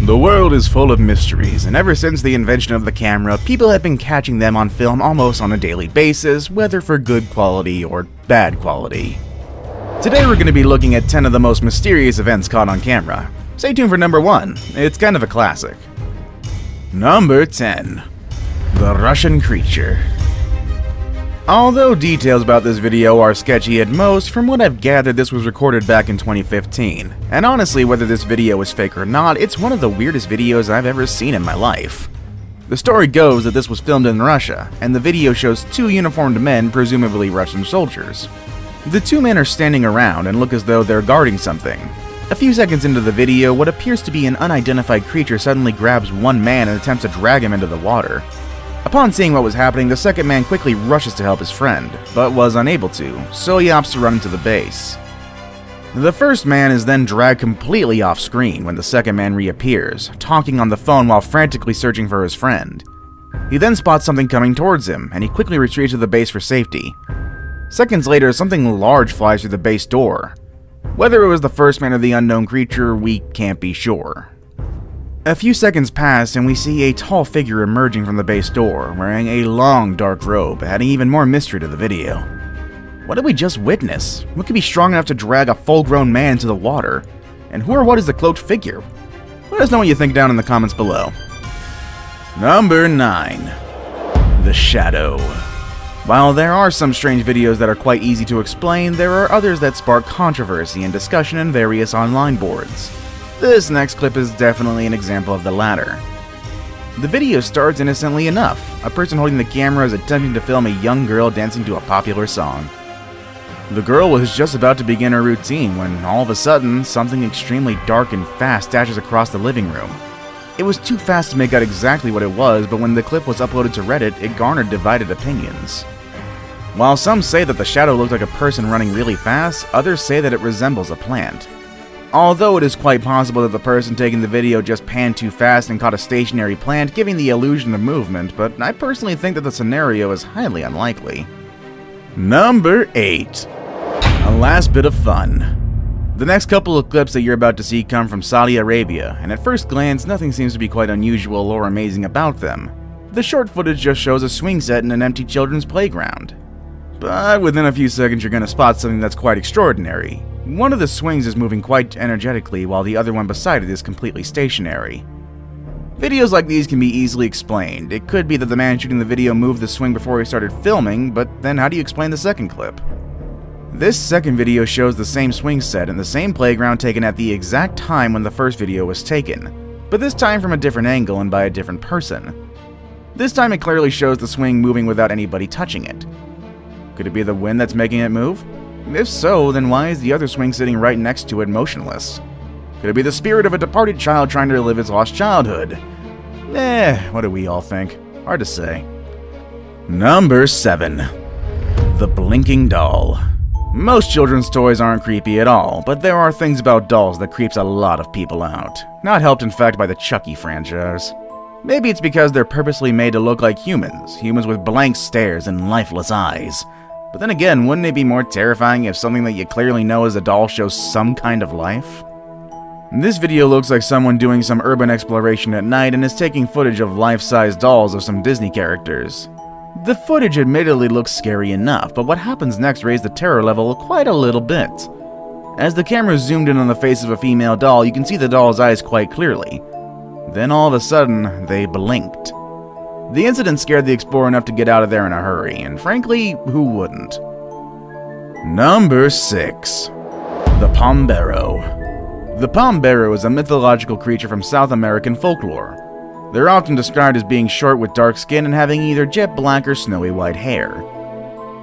The world is full of mysteries, and ever since the invention of the camera, people have been catching them on film almost on a daily basis, whether for good quality or bad quality. Today we're going to be looking at 10 of the most mysterious events caught on camera. Stay tuned for number 1, it's kind of a classic. Number 10. The Russian Creature. Although details about this video are sketchy at most, from what I've gathered this was recorded back in 2015. And honestly, whether this video is fake or not, it's one of the weirdest videos I've ever seen in my life. The story goes that this was filmed in Russia, and the video shows 2 uniformed men, presumably Russian soldiers. The 2 men are standing around and look as though they're guarding something. A few seconds into the video, what appears to be an unidentified creature suddenly grabs one man and attempts to drag him into the water. Upon seeing what was happening, the second man quickly rushes to help his friend, but was unable to, so he opts to run into the base. The first man is then dragged completely off screen when the second man reappears, talking on the phone while frantically searching for his friend. He then spots something coming towards him, and he quickly retreats to the base for safety. Seconds later, something large flies through the base door. Whether it was the first man or the unknown creature, we can't be sure. A few seconds pass and we see a tall figure emerging from the base door, wearing a long dark robe, adding even more mystery to the video. What did we just witness? What could be strong enough to drag a full-grown man into the water? And who or what is the cloaked figure? Let us know what you think down in the comments below. Number 9. The Shadow. While there are some strange videos that are quite easy to explain, there are others that spark controversy and discussion in various online boards. This next clip is definitely an example of the latter. The video starts innocently enough. A person holding the camera is attempting to film a young girl dancing to a popular song. The girl was just about to begin her routine when, all of a sudden, something extremely dark and fast dashes across the living room. It was too fast to make out exactly what it was, but when the clip was uploaded to Reddit, it garnered divided opinions. While some say that the shadow looked like a person running really fast, others say that it resembles a plant. Although it is quite possible that the person taking the video just panned too fast and caught a stationary plant, giving the illusion of movement, but I personally think that the scenario is highly unlikely. Number 8. A last bit of fun. The next couple of clips that you're about to see come from Saudi Arabia, and at first glance nothing seems to be quite unusual or amazing about them. The short footage just shows a swing set in an empty children's playground. But within a few seconds you're going to spot something that's quite extraordinary. One of the swings is moving quite energetically while the other one beside it is completely stationary. Videos like these can be easily explained. It could be that the man shooting the video moved the swing before he started filming, but then how do you explain the second clip? This second video shows the same swing set in the same playground taken at the exact time when the first video was taken, but this time from a different angle and by a different person. This time it clearly shows the swing moving without anybody touching it. Could it be the wind that's making it move? If so, then why is the other swing sitting right next to it motionless? Could it be the spirit of a departed child trying to relive its lost childhood? What do we all think? Hard to say. Number 7. The Blinking Doll. Most children's toys aren't creepy at all, but there are things about dolls that creeps a lot of people out. Not helped in fact by the Chucky franchise. Maybe it's because they're purposely made to look like humans with blank stares and lifeless eyes. But then again, wouldn't it be more terrifying if something that you clearly know is a doll shows some kind of life? This video looks like someone doing some urban exploration at night and is taking footage of life-size dolls of some Disney characters. The footage admittedly looks scary enough, but what happens next raised the terror level quite a little bit. As the camera zoomed in on the face of a female doll, you can see the doll's eyes quite clearly. Then all of a sudden, they blinked. The incident scared the explorer enough to get out of there in a hurry, and frankly, who wouldn't? Number 6. The Pombero. The Pombero is a mythological creature from South American folklore. They're often described as being short with dark skin and having either jet black or snowy white hair.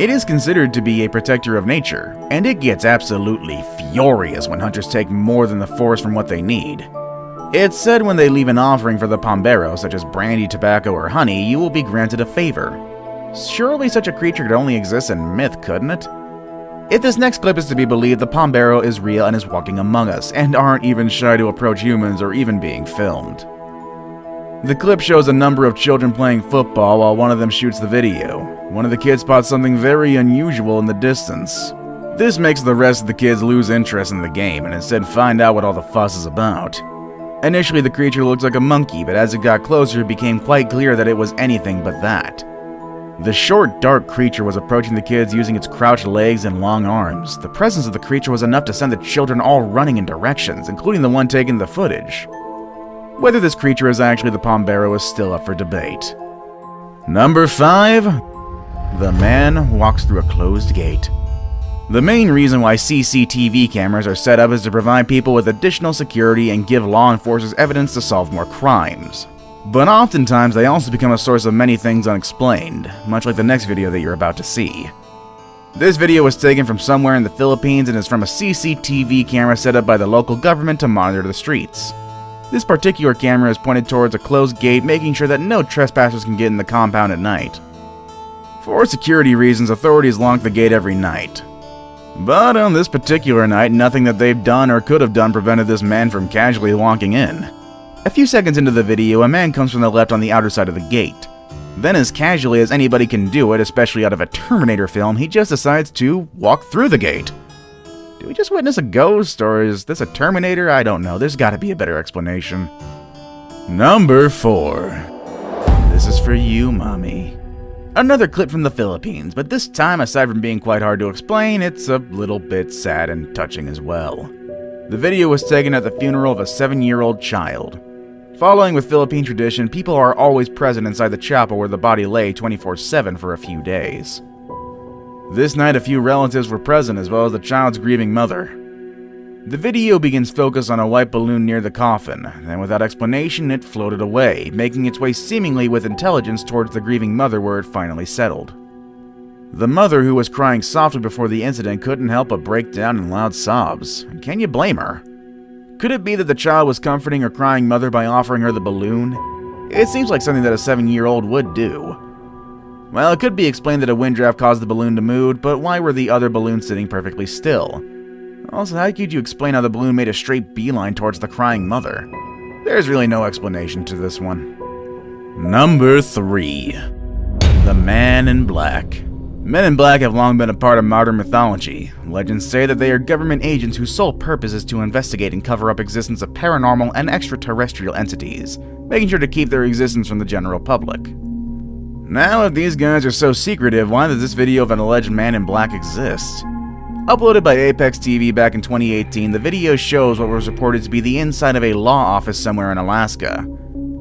It is considered to be a protector of nature, and it gets absolutely furious when hunters take more than the forest from what they need. It's said when they leave an offering for the Pombero, such as brandy, tobacco, or honey, you will be granted a favor. Surely such a creature could only exist in myth, couldn't it? If this next clip is to be believed, the Pombero is real and is walking among us, and aren't even shy to approach humans or even being filmed. The clip shows a number of children playing football while one of them shoots the video. One of the kids spots something very unusual in the distance. This makes the rest of the kids lose interest in the game and instead find out what all the fuss is about. Initially, the creature looked like a monkey, but as it got closer, it became quite clear that it was anything but that. The short, dark creature was approaching the kids using its crouched legs and long arms. The presence of the creature was enough to send the children all running in directions, including the one taking the footage. Whether this creature is actually the Pombero is still up for debate. Number 5. The man walks through a closed gate. The main reason why CCTV cameras are set up is to provide people with additional security and give law enforcers evidence to solve more crimes. But oftentimes they also become a source of many things unexplained, much like the next video that you're about to see. This video was taken from somewhere in the Philippines and is from a CCTV camera set up by the local government to monitor the streets. This particular camera is pointed towards a closed gate, making sure that no trespassers can get in the compound at night. For security reasons, authorities lock the gate every night. But on this particular night, nothing that they've done or could have done prevented this man from casually walking in. A few seconds into the video, a man comes from the left on the outer side of the gate. Then, as casually as anybody can do it, especially out of a Terminator film, he just decides to walk through the gate. Did we just witness a ghost, or is this a Terminator? I don't know. There's gotta be a better explanation. Number 4. This is for you, mommy. Another clip from the Philippines, but this time, aside from being quite hard to explain, it's a little bit sad and touching as well. The video was taken at the funeral of a 7-year-old child. Following with Philippine tradition, people are always present inside the chapel where the body lay 24/7 for a few days. This night, a few relatives were present, as well as the child's grieving mother. The video begins focused on a white balloon near the coffin, and without explanation, it floated away, making its way seemingly with intelligence towards the grieving mother where it finally settled. The mother, who was crying softly before the incident, couldn't help but break down in loud sobs. And can you blame her? Could it be that the child was comforting her crying mother by offering her the balloon? It seems like something that a 7-year-old would do. Well, it could be explained that a wind draft caused the balloon to move, but why were the other balloons sitting perfectly still? Also, how could you explain how the balloon made a straight beeline towards the crying mother? There's really no explanation to this one. Number 3. The Man in Black. Men in Black have long been a part of modern mythology. Legends say that they are government agents whose sole purpose is to investigate and cover up existence of paranormal and extraterrestrial entities, making sure to keep their existence from the general public. Now, if these guys are so secretive, why does this video of an alleged Man in Black exist? Uploaded by Apex TV back in 2018, the video shows what was reported to be the inside of a law office somewhere in Alaska.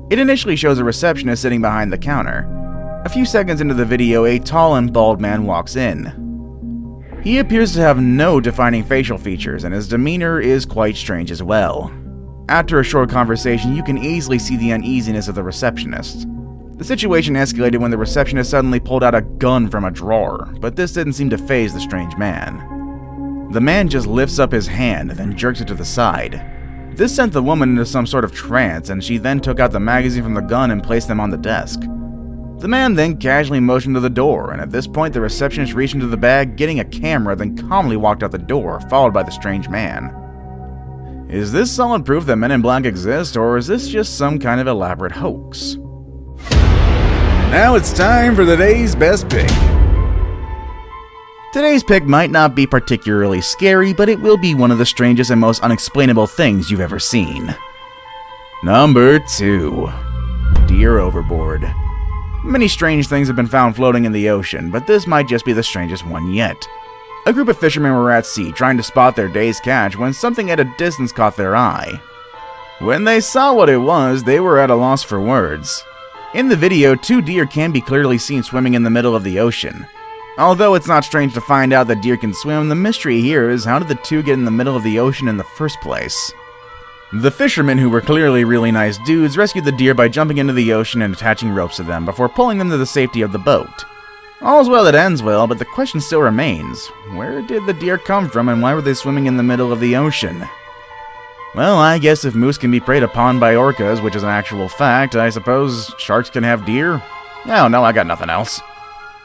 It initially shows a receptionist sitting behind the counter. A few seconds into the video, a tall and bald man walks in. He appears to have no defining facial features, and his demeanor is quite strange as well. After a short conversation, you can easily see the uneasiness of the receptionist. The situation escalated when the receptionist suddenly pulled out a gun from a drawer, but this didn't seem to faze the strange man. The man just lifts up his hand, then jerks it to the side. This sent the woman into some sort of trance, and she then took out the magazine from the gun and placed them on the desk. The man then casually motioned to the door, and at this point the receptionist reached into the bag, getting a camera, then calmly walked out the door, followed by the strange man. Is this solid proof that Men in Black exist, or is this just some kind of elaborate hoax? Now it's time for the day's best pick. Today's pick might not be particularly scary, but it will be one of the strangest and most unexplainable things you've ever seen. Number 2. Deer overboard. Many strange things have been found floating in the ocean, but this might just be the strangest one yet. A group of fishermen were at sea trying to spot their day's catch when something at a distance caught their eye. When they saw what it was, they were at a loss for words. In the video, 2 deer can be clearly seen swimming in the middle of the ocean. Although it's not strange to find out that deer can swim, the mystery here is how did the 2 get in the middle of the ocean in the first place? The fishermen, who were clearly really nice dudes, rescued the deer by jumping into the ocean and attaching ropes to them before pulling them to the safety of the boat. All's well that ends well, but the question still remains. Where did the deer come from and why were they swimming in the middle of the ocean? Well, I guess if moose can be preyed upon by orcas, which is an actual fact, I suppose sharks can have deer? Oh no, I got nothing else.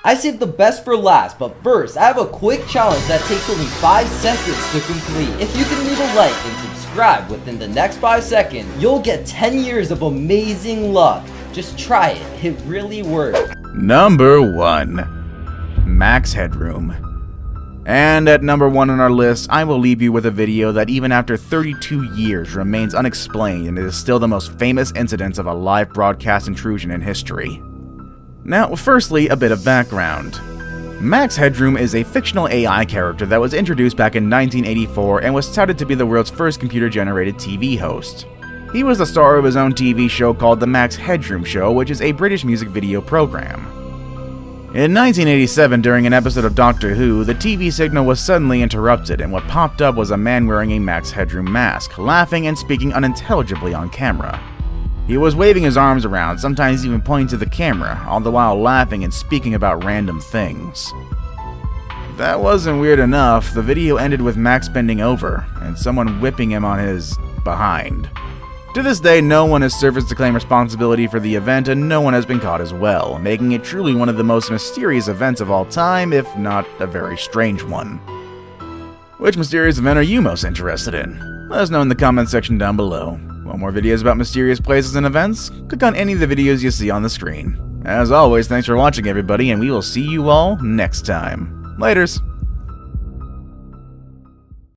I saved the best for last, but first, I have a quick challenge that takes only 5 seconds to complete. If you can leave a like and subscribe within the next 5 seconds, you'll get 10 years of amazing luck. Just try it, it really works. Number 1. Max Headroom. And at number 1 on our list, I will leave you with a video that even after 32 years remains unexplained and is still the most famous incident of a live broadcast intrusion in history. Now, firstly, a bit of background. Max Headroom is a fictional AI character that was introduced back in 1984 and was touted to be the world's first computer-generated TV host. He was the star of his own TV show called The Max Headroom Show, which is a British music video program. In 1987, during an episode of Doctor Who, the TV signal was suddenly interrupted, and what popped up was a man wearing a Max Headroom mask, laughing and speaking unintelligibly on camera. He was waving his arms around, sometimes even pointing to the camera, all the while laughing and speaking about random things. If that wasn't weird enough, the video ended with Max bending over, and someone whipping him on his behind. To this day, no one has surfaced to claim responsibility for the event, and no one has been caught as well, making it truly one of the most mysterious events of all time, if not a very strange one. Which mysterious event are you most interested in? Let us know in the comment section down below. Want more videos about mysterious places and events? Click on any of the videos you see on the screen. As always, thanks for watching everybody, and we will see you all next time. Laters!